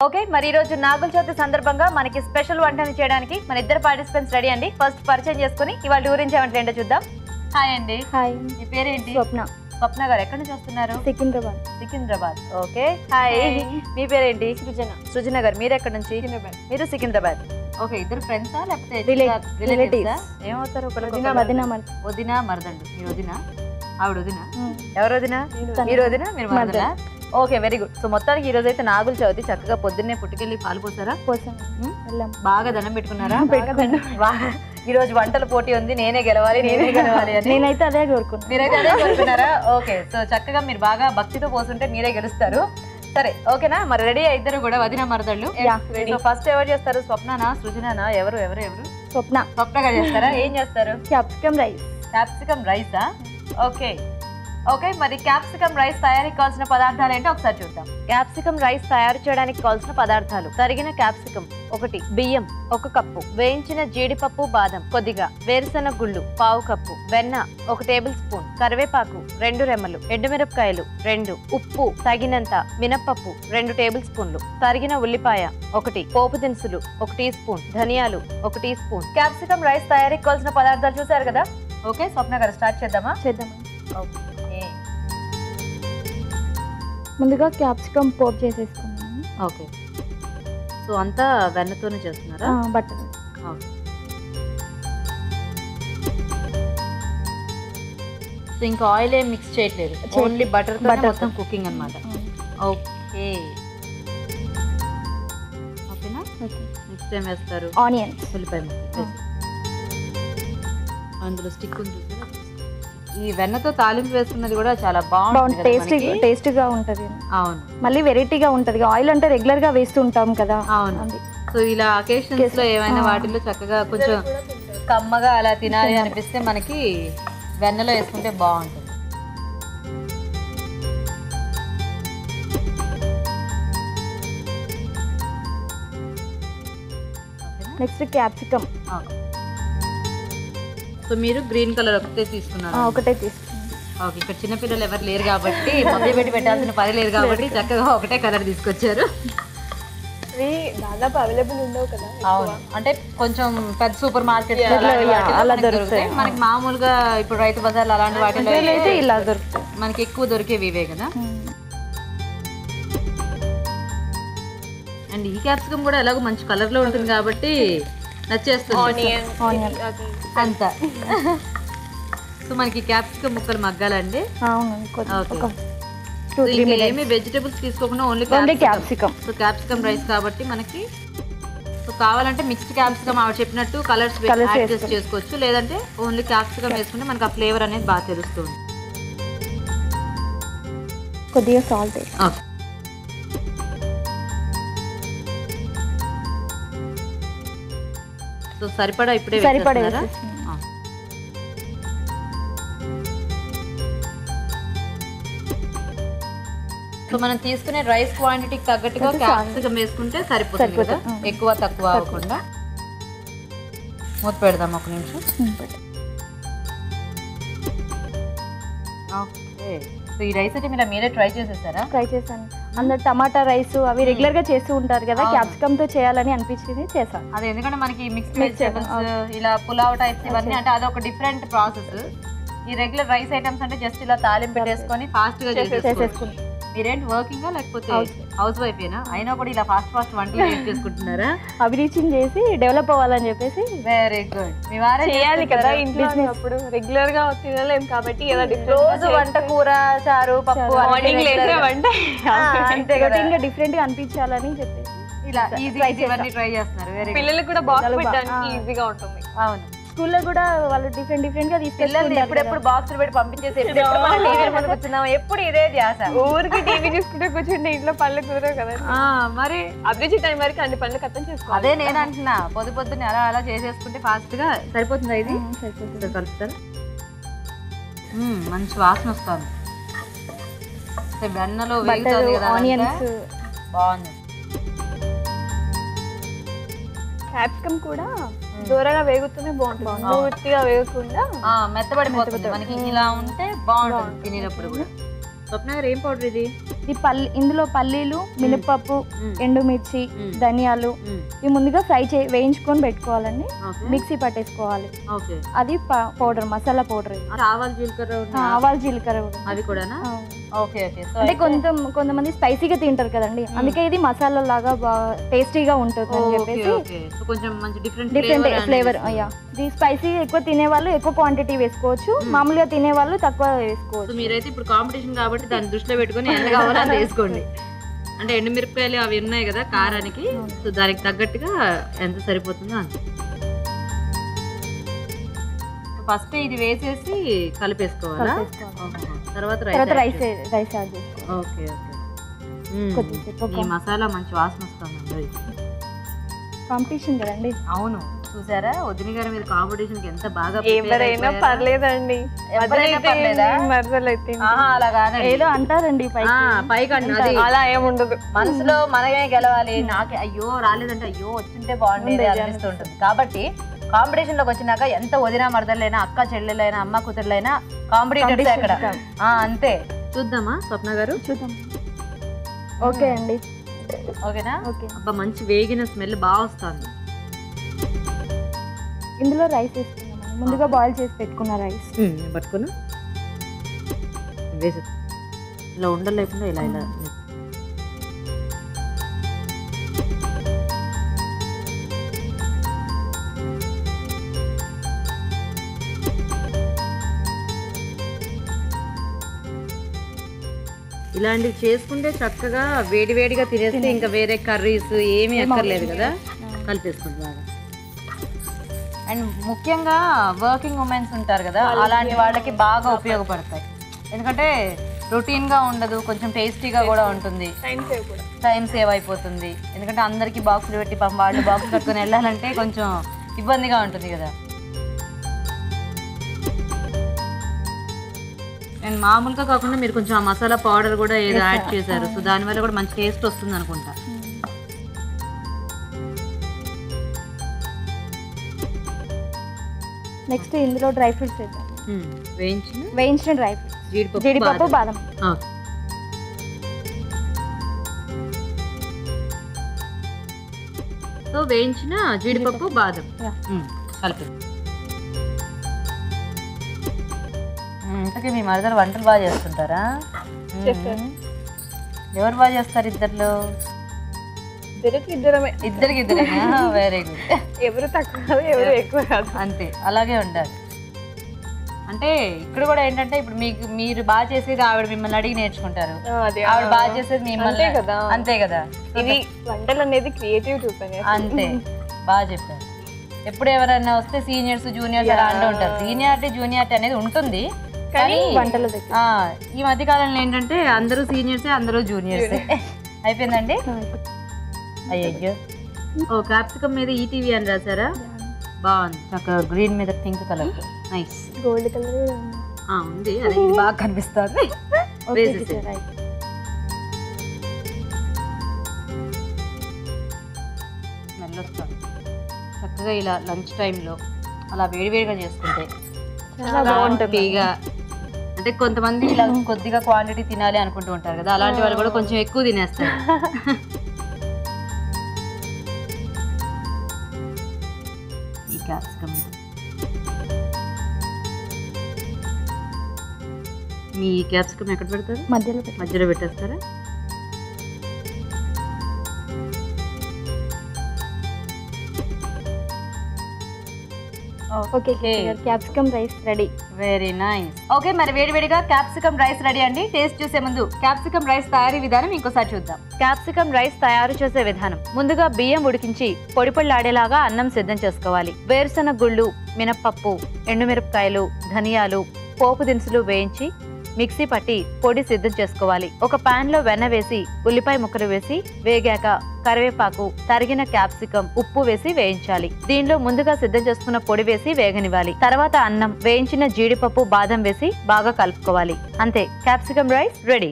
Okay మరి ఈ రోజు నాగుల చవితి సందర్భంగా మనకి స్పెషల్ వంటని చేయడానికి మన ఇద్దరు పార్టిసిపెంట్స్ రెడీ అండి. ఫస్ట్ పరిచయం చేసుకుని ఇవాళ ఊరించి ఏమంటే ఏంటో చూద్దాం. హాయ్ అండి. హాయ్. మీ పేరేంటి? స్వప్న. స్వప్న గారు ఎక్కడి నుంచి వస్తున్నారు? సికింద్రాబాద్. సికింద్రాబాద్. Okay hi. మీ పేరేంటి? సృజన. సృజన గారు మీరు ఎక్కడి నుంచి? సికింద్రాబాద్. మీరు సికింద్రాబాద్. ఓకే ఇద్దరు ఫ్రెండ్సా లేకపోతే రిలేటివ్స్? ఏమవుతారు? వదిన మరదండు. మీరు వదిన ఆవిడ వదిన ఎవరు వదిన? మీరు వదిన మీరు మరదలా? Okay very good. సో మొత్తానికి ఈ రోజు అయితే నాగుల చవితి చక్కగా పొద్దున్నే పుట్టుకెళ్ళి పాలు పోసారా? బాగా దండం పెట్టుకున్నారా? బాగా ఈ రోజు వంటల పోటీ ఉంది, నేనే గెలవాలి అని. నేనైతే అదే కోరుకున్నాను. మీరైతే అదే కోరుకున్నారా? ఓకే సో చక్కగా మీరు బాగా భక్తితో పోస్తుంటే మీరే గెలుస్తారు. సరే ఓకేనా మరి రెడీ ఇద్దరు కూడా వదిన మరదళ్ళు. సో ఫస్ట్ ఎవరు చేస్తారు? స్వప్ననా సృజననా? ఎవరు ఎవరు ఎవరు? స్వప్న. స్వప్నగా చేస్తారా? ఏం చేస్తారు? Capsicum rice. క్యాప్సికమ్ రైసా? ఓకే ఓకే మరి క్యాప్సికమ్ రైస్ తయారీకి కావాల్సిన పదార్థాలు ఏంటో ఒకసారి చూద్దాం. క్యాప్సికమ్ రైస్ తయారు చేయడానికి కావాల్సిన పదార్థాలు: తరిగిన క్యాప్సికమ్ 1, బియ్యం 1 కప్పు, వేయించిన జీడిపప్పు బాదం కొద్దిగా, వేరుశెనగ గుళ్ళు 1/2 కప్పు, వెన్న 1 టేబుల్ స్పూన్, కరివేపాకు 2 రెమ్మలు, ఎండుమిరపకాయలు 2, ఉప్పు తగినంత, మినప్పప్పు 2 టేబుల్ స్పూన్లు, తరిగిన ఉల్లిపాయ 1, పోపు దినుసులు 1 టీ స్పూన్, ధనియాలు 1 టీ స్పూన్. క్యాప్సికమ్ రైస్ తయారీకి కావాల్సిన పదార్థాలు చూసారు కదా. ఓకే స్వప్న గారు స్టార్ట్ చేద్దామా? ఓకే ముందుగా క్యాప్సికమ్ పోప్ చేసేసుకున్నాను. ఓకే సో అంతా వెన్నతోనే చేస్తున్నారా? బటర్. సో ఇంకా ఆయిల్ ఏం మిక్స్ చేయట్లేదు, ఓన్లీ బటర్ మొత్తం కుకింగ్ అన్నమాట. ఓకే ఓకేనా. నెక్స్ట్ ఏం వేస్తారు? ఆనియన్స్. ఉల్లిపాయ ముక్క అందులో స్టిక్ ఉంది. ఈ వెన్నతో తాలింపు వేసుకున్నది కూడా చాలా బాగుంటుంది, టేస్టీగా ఉంటది. అవును మళ్ళీ వెరైటీగా ఉంటది. ఆయిల్ అంటే రెగ్యులర్ గా వేస్తూ ఉంటాం కదా. అవును. సో ఇలా అకేషన్స్ లో ఏమైనా వాటిల్లో చక్కగా కొంచెం కమ్మగా అలా తినాలి అనిపిస్తే మనకి వెన్నలో వేసుకుంటే బాగుంటుంది. Next capsicum. సో మీరు గ్రీన్ కలర్ ఒకటే తీసుకున్నారు? ఒకటే తీసుకున్నాను. ఓకే ఇక్కడ చిన్నపిల్లలు ఎవరు లేరు కాబట్టి, మమ్మీ పెట్టి పెట్టాల్సిన పని లేదు కాబట్టి చక్కగా ఒకటే కలర్ తీసుకొచ్చారు. దాదాపు అవైలబుల్ ఉండవు కదా. అవును అంటే కొంచెం పెద్ద సూపర్ మార్కెట్ అలా దొరుకుతాయి. మనకి మామూలుగా ఇప్పుడు రైతు బజార్లు అలాంటి వాటిలో అయితే ఇలా దొరుకుతాయి. మనకి ఎక్కువ దొరికేవి ఇవే కదా. అండ్ ఈ క్యాప్సికమ్ కూడా ఎలాగో మంచి కలర్ లో ఉంటుంది కాబట్టి నచ్చేస్తుంది అంతా. సో మనకి క్యాప్సికమ్ ముక్కలు మగ్గాలండి. ఏమి వెజిటేబుల్స్ తీసుకోకుండా only capsicum. So capsicum rice కాబట్టి మనకి సో కావాలంటే మిక్స్డ్ క్యాప్సికమ్ ఆవిడ చెప్పినట్టు కలర్స్ అడ్జస్ట్ చేసుకోవచ్చు, లేదంటే ఓన్లీ క్యాప్సికమ్ వేసుకుంటే మనకి ఆ ఫ్లేవర్ అనేది బాగా తెలుస్తుంది. కొద్దిగా సాల్ట్. సో సరిపడా ఇప్పుడే సరిపడా. సో మనం తీసుకునే రైస్ క్వాంటిటీకి తగ్గట్టుగా క్యాప్సికమ్ వేసుకుంటే సరిపోతుంది కదా, ఎక్కువ తక్కువ అవ్వకుండా. మూత పెడదాం 1 నిమిషం. ఓకే సో ఈ రైస్ అయితే మీరే ట్రై చేసేసారా? ట్రై చేశాను. అందరు టమాటా రైస్ అవి రెగ్యులర్ గా చేస్తూ ఉంటారు కదా, క్యాప్సికమ్ తో చేయాలని అనిపించింది, చేశాను. అదే ఎందుకంటే మనకి మిక్స్డ్ వెజిటేబుల్స్ ఇలా పులావ్ టైప్స్ ఇవన్నీ అంటే అదొక డిఫరెంట్ ప్రాసెస్. ఈ రెగ్యులర్ రైస్ ఐటమ్స్ అంటే జస్ట్ ఇలా తాలింపు పెట్టేసుకొని ఫాస్ట్ గా చేసేసుకుంటాం. మీరేంటి వర్కింగా లేకపోతే హౌస్ వైఫ్ ఏనా? అయినా కూడా ఇలా ఫాస్ట్ వంటలు చేసుకుంటున్నారా? అభిరుచిని చేసి డెవలప్ అవ్వాలని చెప్పేసి. Very good. మీ వారే చేయాలి కదా ఇంట్లో, అప్పుడు రెగ్యులర్ గా తినలేం కాబట్టి రోజు వంట కూర చారు పప్పు రొటీన్ గా డిఫరెంట్ గా అనిపించాలని చెప్పేసి ఇలా ఇవన్నీ ట్రై చేస్తున్నారు. పిల్లలకు కూడా బాక్స్ పెట్టడానికి ఈజీగా ఉంటుంది. అవును స్కూల్లో కూడా వాళ్ళు డిఫరెంట్ గా తీసుకెళ్ళి ఎప్పుడెప్పుడు బాక్సులు పెట్టి పంపించేసి ఎప్పుడు ఇదే ధ్యాస. ఊరికి టీవీ చూసుకుంటే కూర్చుంటే ఇంట్లో పనులు కుదరవు కదా. మరి అభిరుచి టైం వరకు అన్ని పనులు కథం చేసుకోవాలి. అదే నేను అంటున్నా, పొద్దున్నే అలా చేసేసుకుంటే ఫాస్ట్ గా సరిపోతుందా? ఇది కలుపుతారా? మంచి వాసన వస్తుంది. వెన్నలో వేగుతుంది కదా, ఆనియన్స్ బాగుంది. క్యాప్సికమ్ కూడా దూరగా వేగుతూనే బాగుంటుంది, పూర్తిగా వేగకుండా మెత్తబడిపోతుంది. మనకి ఇలా ఉంటే బాగుంటుంది తినేటప్పుడు కూడా. స్వప్న గారు ఏం పౌడర్ ఇది? ఇందులో పల్లీలు, మినపప్పు, ఎండుమిర్చి, ధనియాలు ఇవి ముందుగా వేయించుకొని పెట్టుకోవాలండి. మిక్సీ పట్టేసుకోవాలి. అది పౌడర్, మసాలా పౌడర్. ఆవాలు జీలకర్ర అది కూడా అంటే కొంతమంది స్పైసీగా తింటారు కదండి, అందుకే ఇది మసాలా లాగా బాగా టేస్టీగా ఉంటుంది అని చెప్పేసి డిఫరెంట్ ఫ్లేవర్. ఇది స్పైసీ ఎక్కువ తినే వాళ్ళు ఎక్కువ క్వాంటిటీ వేసుకోవచ్చు, మామూలుగా తినే వాళ్ళు తక్కువ వేసుకోవచ్చు. మీరైతే ఇప్పుడు కాంపిటీషన్ కాబట్టి దాన్ని దృష్టిలో పెట్టుకుని ఎంత కావాలో అంత వేసుకోండి. అంటే ఎండుమిరపకాయలు అవి ఉన్నాయి కదా కారానికి, సో దానికి తగ్గట్టుగా ఎంత సరిపోతుందో అంత. ఫస్ట్ ఇది వేసేసి కలిపేసుకోవాలా? తర్వాత రైస్ యాడ్ చేసుకోవాలి. Okay okay. ఈ మసాలా మంచి వాసన వస్తుందండి. కాంపిటీషన్ కదండి. అవును, చూసారా వదిన గారి మీద కాంపిటీషన్ కి ఎంత బాగా. ఎవరైనా పర్లేదండి, ఏదో అంటారండి పైకి అలా ఏముండదు. మనసులో మనమే గెలవాలి. నాకే అయ్యో రాలేదంటే అయ్యో వచ్చింటే బాగుండేది అనిపిస్తుంటుంది. కాబట్టి కాంపిటీషన్ లోకి వచ్చినాక ఎంత వదిన మరదలైనా, అక్క చెల్లెలైనా, అమ్మ కూతురులైనా కాంపిటీటర్స్ అక్కడ. అంతే. చూద్దామా స్వప్న గారు? చూద్దాం. ఓకే అండి. ఓకేనా? అబ్బా మంచి వేగిన స్మెల్ బాగా వస్తుంది. ఇందులో రైస్ వేసుకున్నాం, ముందుగా బాయిల్ చేసి పెట్టుకున్న రైస్ పట్టుకున్నా వేసి ఇలా ఉండలేకుండా ఇలా ఇలా ఇలాంటివి చేసుకుంటే చక్కగా వేడివేడిగా తినేస్తే ఇంకా వేరే కర్రీస్ ఏమీ అక్కర్లేదు కదా. కలిపేసుకుంటాం. అండ్ ముఖ్యంగా వర్కింగ్ ఉమెన్స్ ఉంటారు కదా, అలాంటి వాళ్ళకి బాగా ఉపయోగపడతాయి. ఎందుకంటే రొటీన్గా ఉండదు, కొంచెం టేస్టీగా కూడా ఉంటుంది, టైం సేవ్ అయిపోతుంది. ఎందుకంటే అందరికీ బాక్సులు పెట్టి వాళ్ళు బాక్స్ కట్టుకొని వెళ్ళాలంటే కొంచెం ఇబ్బందిగా ఉంటుంది కదా. అండ్ మామూలుగా కాకుండా మీరు కొంచెం ఆ మసాలా పౌడర్ కూడా ఏదో యాడ్ చేశారు, సో దానివల్ల కూడా మంచి టేస్ట్ వస్తుంది అనుకుంటా. నెక్స్ట్ ఇందులో డ్రై ఫ్రూట్స్ వేద్దాం. వేయించిన డ్రై ఫ్రూట్స్, జీడిపప్పు, బాదం. సో వేయించిన జీడిపప్పు, బాదం కలిపి. ఇంతకీ మీ మరదలు వంటలు బాగా చేస్తుంటారా? ఎవరు బాగా చేస్తారు ఇద్దరు? ఇద్దరికి ఇద్దరే. Very good. ఎవరు తక్కువ ఎవరు ఎక్కువ కాదు, అంతే. అలాగే ఉండాలి. అంటే ఇక్కడ కూడా ఏంటంటే ఇప్పుడు మీరు బాగా చేసేది ఆవిడ మిమ్మల్ని అడిగి నేర్చుకుంటారు, ఆవిడ బాగా చేసేది మిమ్మల్ని కదా. అంతే కదా. ఇది వంటలు అనేది క్రియేటివ్ చూపని. అంతే, బాగా చెప్పారు. ఎప్పుడు ఎవరైనా వస్తే సీనియర్స్ జూనియర్స్ అలా అంటూ ఉంటారు. సీనియారిటీ జూనియారిటీ అనేది ఉంటుంది కానీ వంటలు ఈ మధ్య కాలంలో ఏంటంటే అందరూ సీనియర్సే, అందరూ జూనియర్సే అయిపోయిందండి. అయ్యో, ఓ క్యాప్సికమ్ మీద ఈటీవీ అని రాసారా? బాగుంది. చక్కగా గ్రీన్ మీద pink colour, nice. Gold colour ఉంది, అది బాగా కనిపిస్తుంది. స్మెల్ వస్తుంది చక్కగా. ఇలా లంచ్ టైంలో అలా వేడివేడిగా చేసుకుంటే హ్యాపీగా. అంటే కొంతమంది ఇలా కొద్దిగా క్వాంటిటీ తినాలి అనుకుంటూ ఉంటారు కదా, అలాంటి వాళ్ళు కూడా కొంచెం ఎక్కువ తినేస్తారు. ఈ క్యాప్సికమ్ మీ క్యాప్సికమ్ ఎక్కడ పెడతారు? మధ్యలో పెట్టేస్తారా? Okay, capsicum rice ready. Very nice. Okay, మరి వేడివేడిగా క్యాప్సికమ్ రైస్ రెడీ అండి. టేస్ట్ చూసే ముందు క్యాప్సికమ్ రైస్ తయారీ విధానం ఇంకోసారి చూద్దాం. క్యాప్సికమ్ రైస్ తయారు చేసే విధానం: ముందుగా బియ్యం ఉడికించి పొడిపొళ్ళాడేలాగా అన్నం సిద్ధం చేసుకోవాలి. వేరుశనగ గుళ్ళు, మినప్పప్పు, ఎండుమిరపకాయలు, ధనియాలు, పోపు దినుసులు వేయించి మిక్సీ పట్టి పొడి సిద్ధం చేసుకోవాలి. ఒక పాన్ లో వెన్న వేసి ఉల్లిపాయ ముక్కలు వేసి వేగాక కరివేపాకు, తరిగిన క్యాప్సికం, ఉప్పు వేసి వేయించాలి. దీనిలో ముందుగా సిద్ధం చేసుకున్న పొడి వేసి వేగనివ్వాలి. తర్వాత అన్నం, వేయించిన జీడిపప్పు, బాదం వేసి బాగా కలుపుకోవాలి. అంతే, క్యాప్సికమ్ రైస్ రెడీ.